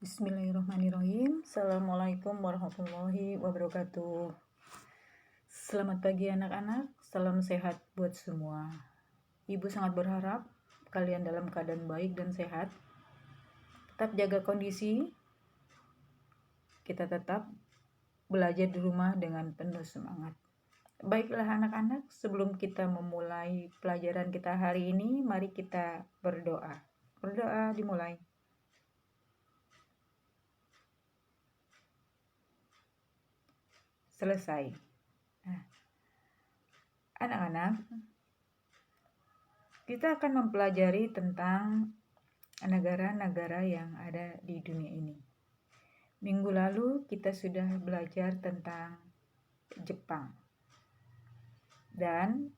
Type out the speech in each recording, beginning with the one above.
Bismillahirrahmanirrahim. Assalamualaikum warahmatullahi wabarakatuh. Selamat pagi anak-anak, salam sehat buat semua. Ibu sangat berharap kalian dalam keadaan baik dan sehat. Tetap jaga kondisi, kita tetap belajar di rumah dengan penuh semangat. Baiklah anak-anak, sebelum kita memulai pelajaran kita hari ini, mari kita berdoa. Berdoa dimulai. Selesai. Nah, anak-anak, kita akan mempelajari tentang negara-negara yang ada di dunia ini. Minggu lalu kita sudah belajar tentang Jepang. Dan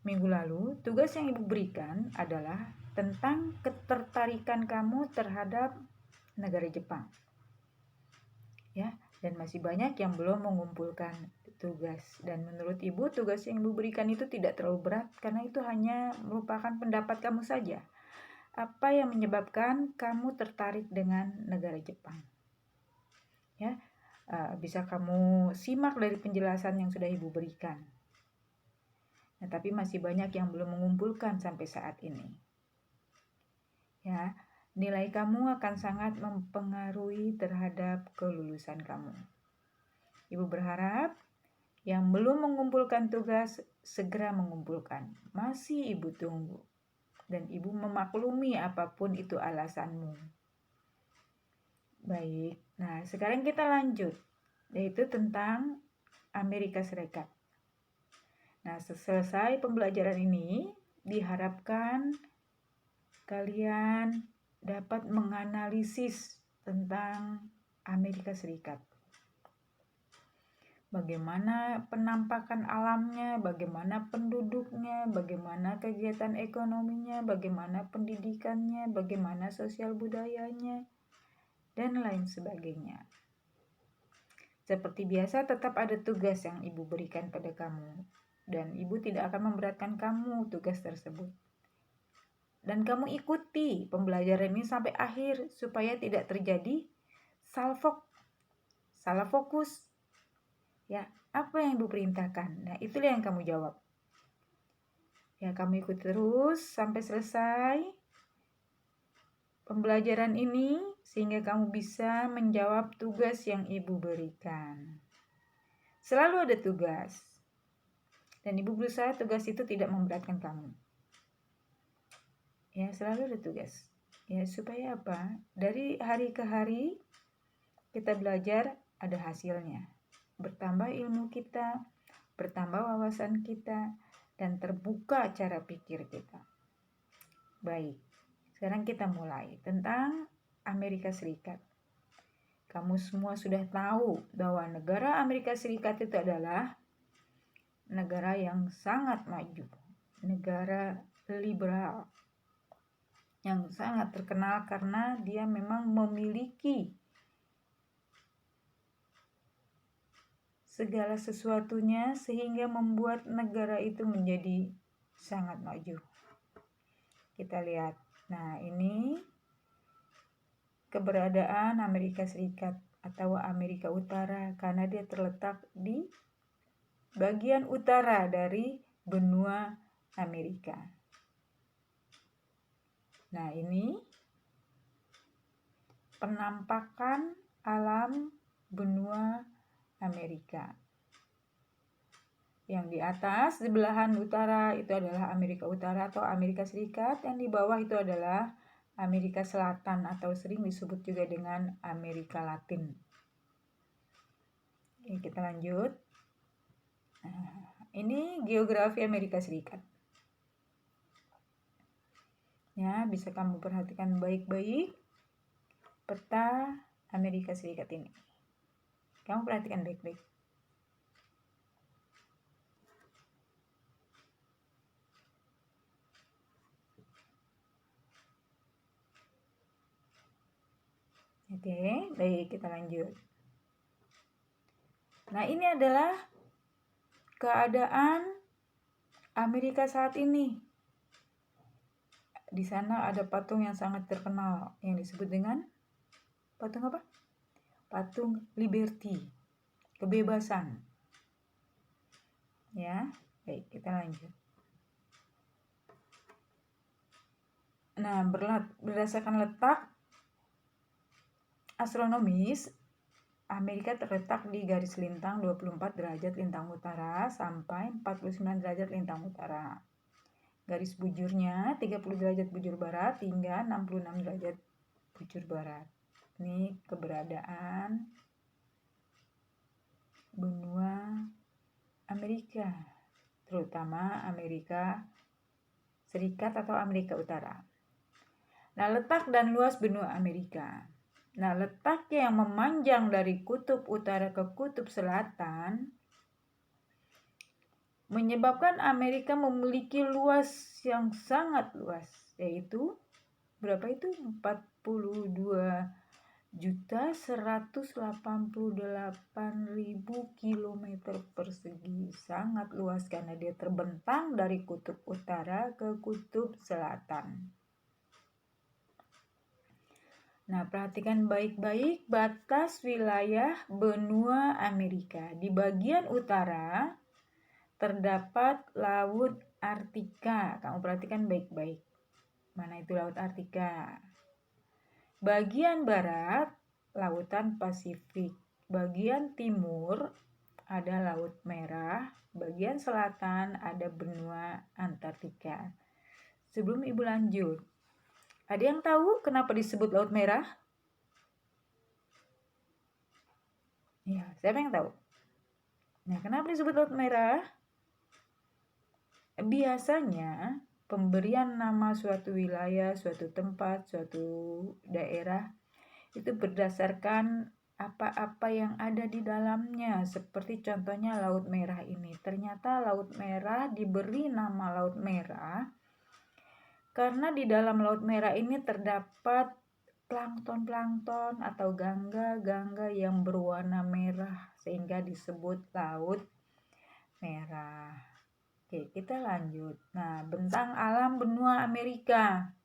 minggu lalu tugas yang Ibu berikan adalah tentang ketertarikan kamu terhadap negara Jepang. Ya, dan masih banyak yang belum mengumpulkan tugas. Dan menurut Ibu, tugas yang Ibu berikan itu tidak terlalu berat karena itu hanya merupakan pendapat kamu saja. Apa yang menyebabkan kamu tertarik dengan negara Jepang? Ya, bisa kamu simak dari penjelasan yang sudah Ibu berikan. Nah, tapi masih banyak yang belum mengumpulkan sampai saat ini. Ya, nilai kamu akan sangat mempengaruhi terhadap kelulusan kamu. Ibu berharap yang belum mengumpulkan tugas segera mengumpulkan. Masih Ibu tunggu. Dan Ibu memaklumi apapun itu alasanmu. Baik, nah sekarang kita lanjut. Yaitu tentang Amerika Serikat. Nah, selesai pembelajaran ini, diharapkan kalian dapat menganalisis tentang Amerika Serikat. Bagaimana penampakan alamnya, bagaimana penduduknya, bagaimana kegiatan ekonominya, bagaimana pendidikannya, bagaimana sosial budayanya, dan lain sebagainya. Seperti biasa, tetap ada tugas yang Ibu berikan pada kamu. Dan Ibu tidak akan memberatkan kamu tugas tersebut. Dan kamu ikuti pembelajaran ini sampai akhir supaya tidak terjadi salah fokus. Ya, apa yang Ibu perintahkan? Nah, itulah yang kamu jawab. Ya, kamu ikuti terus sampai selesai pembelajaran ini sehingga kamu bisa menjawab tugas yang Ibu berikan. Selalu ada tugas. Dan Ibu berusaha tugas itu tidak memberatkan kamu. Ya, selalu ada tugas. Ya, supaya apa? Dari hari ke hari kita belajar ada hasilnya. Bertambah ilmu kita, bertambah wawasan kita, dan terbuka cara pikir kita. Baik, sekarang kita mulai tentang Amerika Serikat. Kamu semua sudah tahu bahwa negara Amerika Serikat itu adalah negara yang sangat maju, negara liberal, yang sangat terkenal karena dia memang memiliki segala sesuatunya sehingga membuat negara itu menjadi sangat maju. Kita lihat. Nah, ini keberadaan Amerika Serikat atau Amerika Utara karena dia terletak di bagian utara dari benua Amerika. Nah, ini penampakan alam benua Amerika. Yang di atas, di belahan utara itu adalah Amerika Utara atau Amerika Serikat. Yang di bawah itu adalah Amerika Selatan atau sering disebut juga dengan Amerika Latin. Oke, kita lanjut. Nah, ini geografi Amerika Serikat. Ya, bisa kamu perhatikan baik-baik peta Amerika Serikat ini. Kamu perhatikan baik-baik. Oke, baik, kita lanjut. Nah, ini adalah keadaan Amerika saat ini. Di sana ada patung yang sangat terkenal yang disebut dengan Patung apa? Patung Liberty, kebebasan. Ya, baik, kita lanjut. Nah, berdasarkan letak astronomis, Amerika terletak di garis lintang 24 derajat lintang utara sampai 49 derajat lintang utara. Garis bujurnya 30 derajat bujur barat hingga 66 derajat bujur barat. Ini keberadaan benua Amerika, terutama Amerika Serikat atau Amerika Utara. Nah, letak dan luas benua Amerika. Nah, letaknya yang memanjang dari kutub utara ke kutub selatan menyebabkan Amerika memiliki luas yang sangat luas, yaitu berapa itu? 42.188.000 km persegi. Sangat luas karena dia terbentang dari kutub utara ke kutub selatan. Nah, perhatikan baik-baik batas wilayah benua Amerika. Di bagian utara terdapat Laut Arktika. Kamu perhatikan baik-baik. Mana itu Laut Arktika? Bagian barat, Lautan Pasifik. Bagian timur ada Laut Merah. Bagian selatan ada benua Antartika. Sebelum Ibu lanjut, ada yang tahu kenapa disebut Laut Merah? Ya, siapa yang tahu? Nah, kenapa disebut Laut Merah? Biasanya pemberian nama suatu wilayah, suatu tempat, suatu daerah itu berdasarkan apa-apa yang ada di dalamnya. Seperti contohnya Laut Merah ini. Ternyata Laut Merah diberi nama Laut Merah karena di dalam Laut Merah ini terdapat plankton-plankton atau gangga-gangga yang berwarna merah sehingga disebut Laut Merah. Oke, kita lanjut. Nah, bentang alam benua Amerika.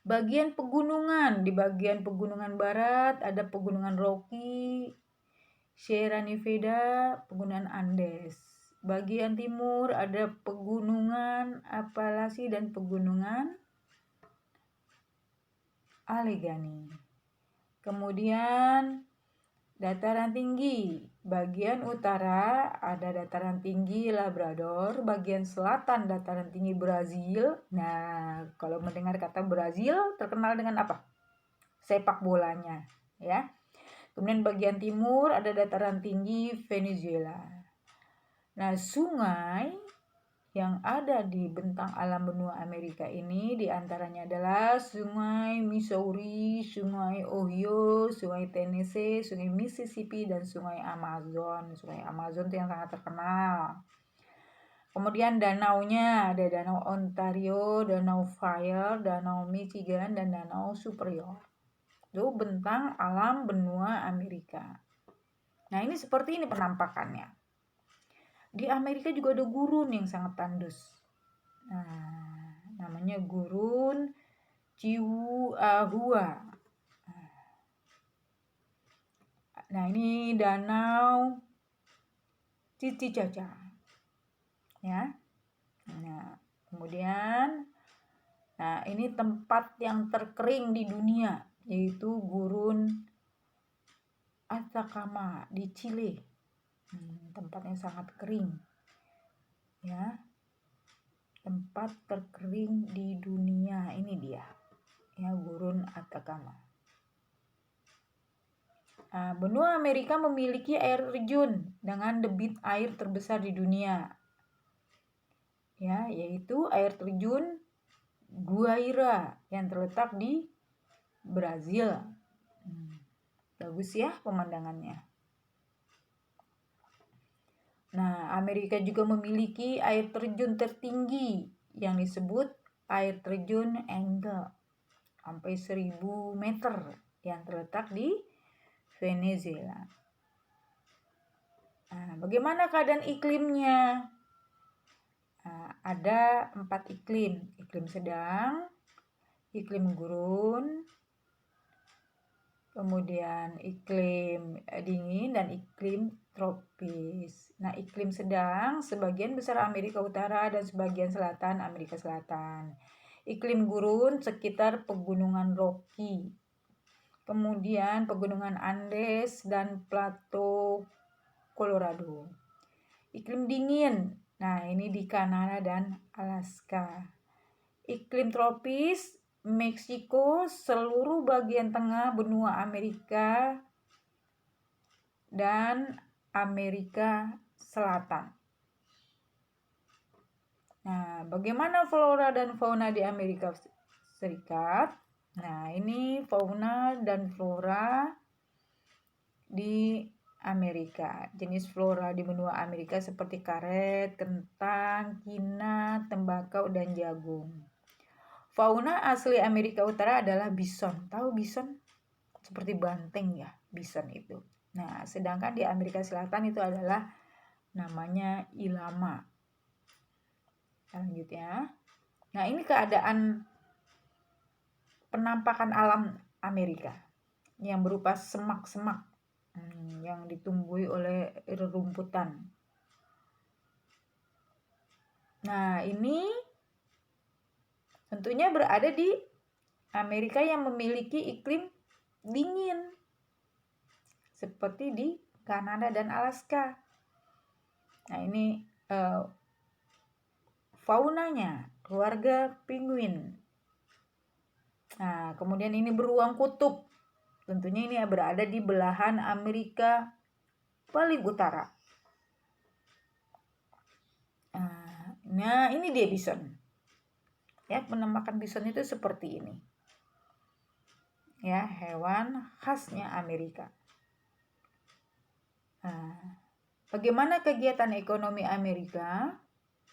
Bagian pegunungan, di bagian pegunungan barat ada pegunungan Rocky, Sierra Nevada, pegunungan Andes. Bagian timur ada pegunungan Appalachia dan pegunungan Allegheny. Kemudian dataran tinggi. Bagian utara ada dataran tinggi Labrador, bagian selatan dataran tinggi Brazil. Nah, kalau mendengar kata Brazil terkenal dengan apa? Sepak bolanya, ya. Kemudian bagian timur ada dataran tinggi Venezuela. Nah, sungai yang ada di bentang alam benua Amerika ini diantaranya adalah Sungai Missouri, Sungai Ohio, Sungai Tennessee, Sungai Mississippi, dan Sungai Amazon. Sungai Amazon itu yang sangat terkenal. Kemudian danaunya ada Danau Ontario, Danau Fire, Danau Michigan, dan Danau Superior. Itu bentang alam benua Amerika. Nah, ini seperti ini penampakannya. Di Amerika juga ada gurun yang sangat tandus. Nah, namanya gurun Chihuahua. Nah, ini danau Titicaca. Ya. Nah, kemudian ini tempat yang terkering di dunia, yaitu gurun Atacama di Chile. Tempatnya sangat kering, ya, tempat terkering di dunia, ini dia, ya, gurun Atacama. Nah, benua Amerika memiliki air terjun dengan debit air terbesar di dunia, ya, yaitu air terjun Guaira yang terletak di Brazil. Bagus ya pemandangannya. Nah, Amerika juga memiliki air terjun tertinggi yang disebut air terjun Engle sampai 1000 meter yang terletak di Venezuela. Nah, bagaimana keadaan iklimnya? Nah, ada 4 iklim. Iklim sedang, iklim gurun, kemudian iklim dingin dan iklim tropis. Nah, iklim sedang sebagian besar Amerika Utara dan sebagian selatan Amerika Selatan. Iklim gurun sekitar pegunungan Rocky. Kemudian pegunungan Andes dan plato Colorado. Iklim dingin. Nah, ini di Kanada dan Alaska. Iklim tropis Meksiko, seluruh bagian tengah benua Amerika dan Amerika Selatan. Nah, bagaimana flora dan fauna di Amerika Serikat? Nah, ini fauna dan flora di Amerika. Jenis flora di benua Amerika seperti karet, kentang, kina, tembakau, dan jagung. Fauna asli Amerika Utara adalah bison. Tahu bison? Seperti banteng ya, bison itu. Nah, sedangkan di Amerika Selatan itu adalah namanya ilama. Selanjutnya. Nah, ini keadaan penampakan alam Amerika yang berupa semak-semak yang ditumbuhi oleh rerumputan. Nah, ini tentunya berada di Amerika yang memiliki iklim dingin seperti di Kanada dan Alaska. Nah, ini faunanya, keluarga penguin. Nah, kemudian ini beruang kutub. Tentunya ini berada di belahan Amerika paling utara. Nah, ini dia bison. Ya, penampakan bison itu seperti ini. Ya, hewan khasnya Amerika. Bagaimana kegiatan ekonomi Amerika?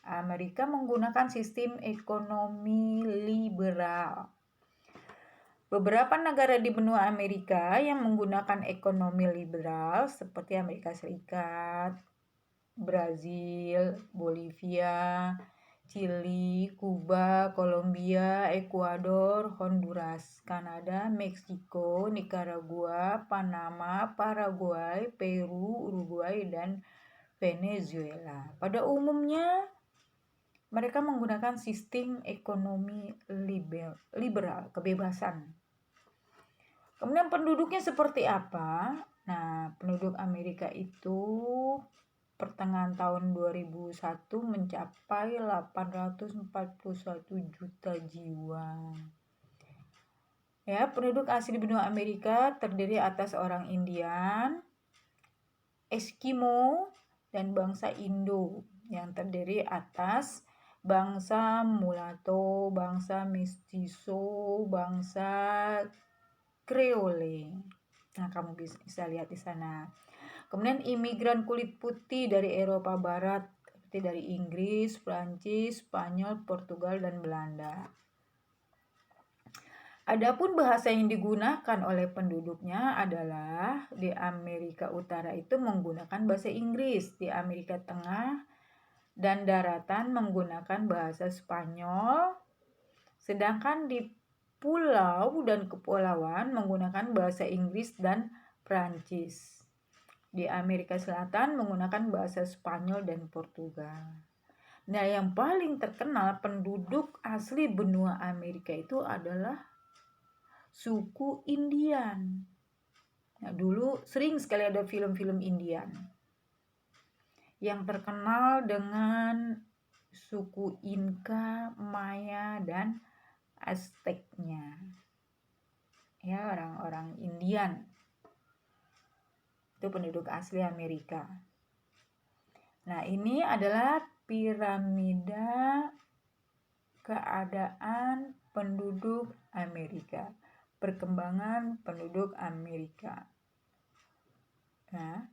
Amerika menggunakan sistem ekonomi liberal. Beberapa negara di benua Amerika yang menggunakan ekonomi liberal seperti Amerika Serikat, Brazil, Bolivia, Chili, Kuba, Kolombia, Ekuador, Honduras, Kanada, Meksiko, Nicaragua, Panama, Paraguay, Peru, Uruguay, dan Venezuela. Pada umumnya mereka menggunakan sistem ekonomi liberal, kebebasan. Kemudian penduduknya seperti apa? Nah, penduduk Amerika itu pertengahan tahun 2001 mencapai 841 juta jiwa. Ya, penduduk asli benua Amerika terdiri atas orang Indian, Eskimo, dan bangsa Indo yang terdiri atas bangsa Mulatto, bangsa Mestizo, bangsa Creole. Nah, kamu bisa lihat di sana. Kemudian imigran kulit putih dari Eropa Barat, seperti dari Inggris, Prancis, Spanyol, Portugal, dan Belanda. Adapun bahasa yang digunakan oleh penduduknya adalah di Amerika Utara itu menggunakan bahasa Inggris, di Amerika Tengah dan daratan menggunakan bahasa Spanyol, sedangkan di pulau dan kepulauan menggunakan bahasa Inggris dan Prancis. Di Amerika Selatan menggunakan bahasa Spanyol dan Portugal. Nah, yang paling terkenal penduduk asli benua Amerika itu adalah suku Indian. Nah, dulu sering sekali ada film-film Indian yang terkenal dengan suku Inka, Maya, dan Azteknya. Ya, orang-orang Indian. Itu penduduk asli Amerika. Nah, ini adalah piramida keadaan penduduk Amerika. Perkembangan penduduk Amerika. Nah,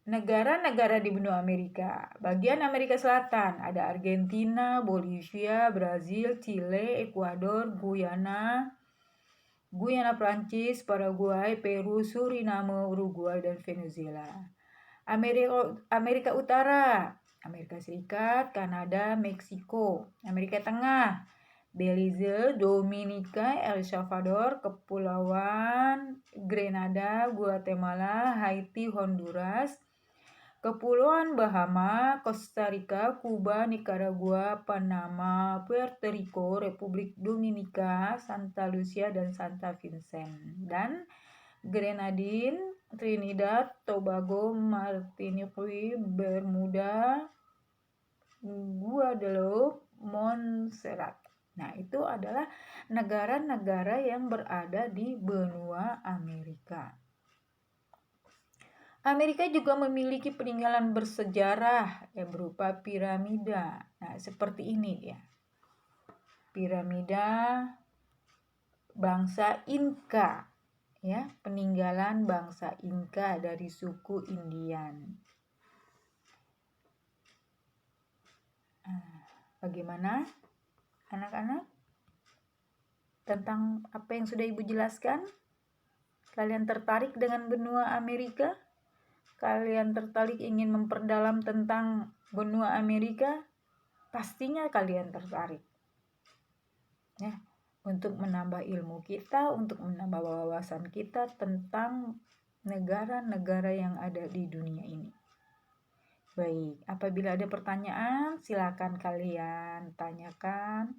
negara-negara di benua Amerika. Bagian Amerika Selatan ada Argentina, Bolivia, Brazil, Chile, Ekuador, Guyana, Prancis, Paraguay, Peru, Suriname, Uruguay, dan Venezuela. Amerika Utara, Amerika Serikat, Kanada, Meksiko. Amerika Tengah, Belize, Dominika, El Salvador, Kepulauan Grenada, Guatemala, Haiti, Honduras, Kepulauan Bahama, Costa Rica, Kuba, Nicaragua, Panama, Puerto Rico, Republik Dominika, Santa Lucia, dan Santa Vincent. Dan Grenadine, Trinidad, Tobago, Martinique, Bermuda, Guadeloupe, Montserrat. Nah, itu adalah negara-negara yang berada di benua Amerika. Amerika juga memiliki peninggalan bersejarah yang berupa piramida. Nah, seperti ini dia. Piramida bangsa Inka, ya, peninggalan bangsa Inka dari suku Indian. Bagaimana anak-anak tentang apa yang sudah Ibu jelaskan? Kalian tertarik dengan benua Amerika? Kalian tertarik ingin memperdalam tentang benua Amerika? Pastinya kalian tertarik. Ya, untuk menambah ilmu kita, untuk menambah wawasan kita tentang negara-negara yang ada di dunia ini. Baik, apabila ada pertanyaan, silakan kalian tanyakan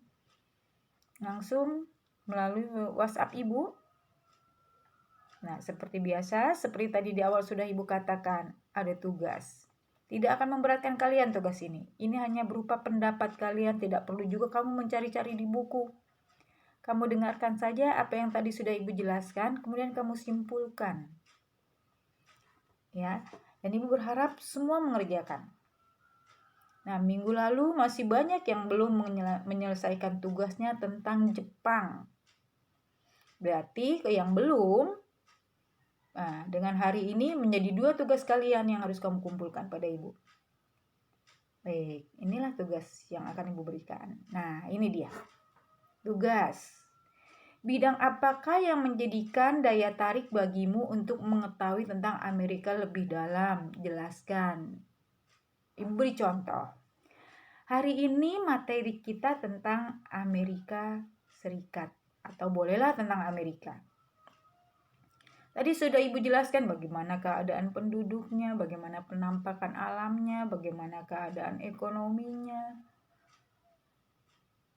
langsung melalui WhatsApp Ibu. Nah, seperti biasa, seperti tadi di awal sudah Ibu katakan, ada tugas. Tidak akan memberatkan kalian tugas ini. Ini hanya berupa pendapat kalian, tidak perlu juga kamu mencari-cari di buku. Kamu dengarkan saja apa yang tadi sudah Ibu jelaskan, kemudian kamu simpulkan. Ya, dan Ibu berharap semua mengerjakan. Nah, minggu lalu masih banyak yang belum menyelesaikan tugasnya tentang Jepang. Berarti yang belum, nah, dengan hari ini menjadi 2 tugas kalian yang harus kamu kumpulkan pada Ibu. Baik, inilah tugas yang akan Ibu berikan. Nah, ini dia. Tugas. Bidang apakah yang menjadikan daya tarik bagimu untuk mengetahui tentang Amerika lebih dalam? Jelaskan. Ibu beri contoh. Hari ini materi kita tentang Amerika Serikat, atau bolehlah tentang Amerika. Tadi sudah Ibu jelaskan bagaimana keadaan penduduknya, bagaimana penampakan alamnya, bagaimana keadaan ekonominya.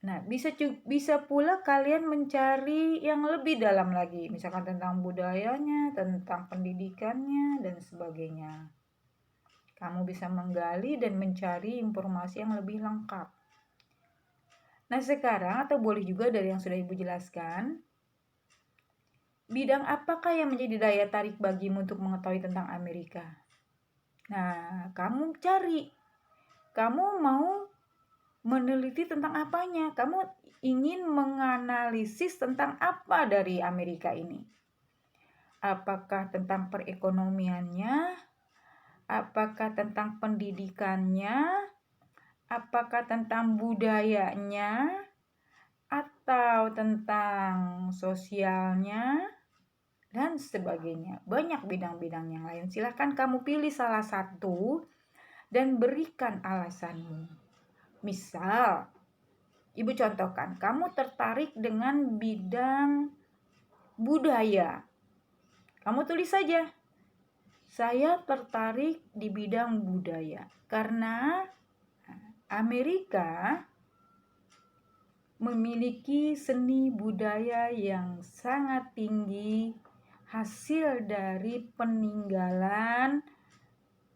Nah, bisa pula kalian mencari yang lebih dalam lagi, misalkan tentang budayanya, tentang pendidikannya, dan sebagainya. Kamu bisa menggali dan mencari informasi yang lebih lengkap. Nah, sekarang atau boleh juga dari yang sudah Ibu jelaskan, bidang apakah yang menjadi daya tarik bagimu untuk mengetahui tentang Amerika? Nah, kamu cari. Kamu mau meneliti tentang apanya? Kamu ingin menganalisis tentang apa dari Amerika ini? Apakah tentang perekonomiannya? Apakah tentang pendidikannya? Apakah tentang budayanya? Atau tentang sosialnya? Dan sebagainya. Banyak bidang-bidang yang lain. Silahkan kamu pilih salah satu dan berikan alasanmu. Misal, Ibu contohkan, kamu tertarik dengan bidang budaya. Kamu tulis saja, saya tertarik di bidang budaya karena Amerika memiliki seni budaya yang sangat tinggi, hasil dari peninggalan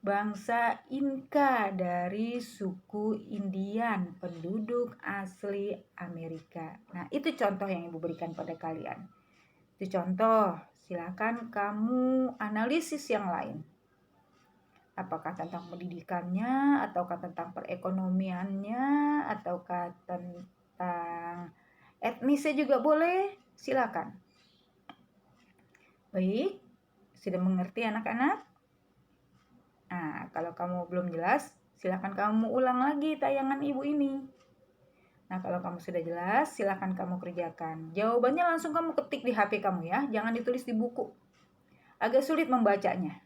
bangsa Inka dari suku Indian, penduduk asli Amerika. Nah, itu contoh yang Ibu berikan pada kalian. Itu contoh, silakan kamu analisis yang lain. Apakah tentang pendidikannya, ataukah tentang perekonomiannya, ataukah tentang etnisnya juga boleh, silakan. Baik, sudah mengerti anak-anak? Nah, kalau kamu belum jelas, silakan kamu ulang lagi tayangan Ibu ini. Nah, kalau kamu sudah jelas, silakan kamu kerjakan. Jawabannya langsung kamu ketik di HP kamu ya, jangan ditulis di buku. Agak sulit membacanya.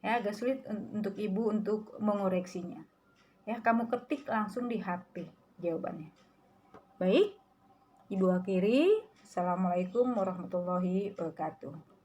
Ya, agak sulit untuk Ibu untuk mengoreksinya. Ya, kamu ketik langsung di HP jawabannya. Baik? Ibu akhiri, Assalamualaikum warahmatullahi wabarakatuh.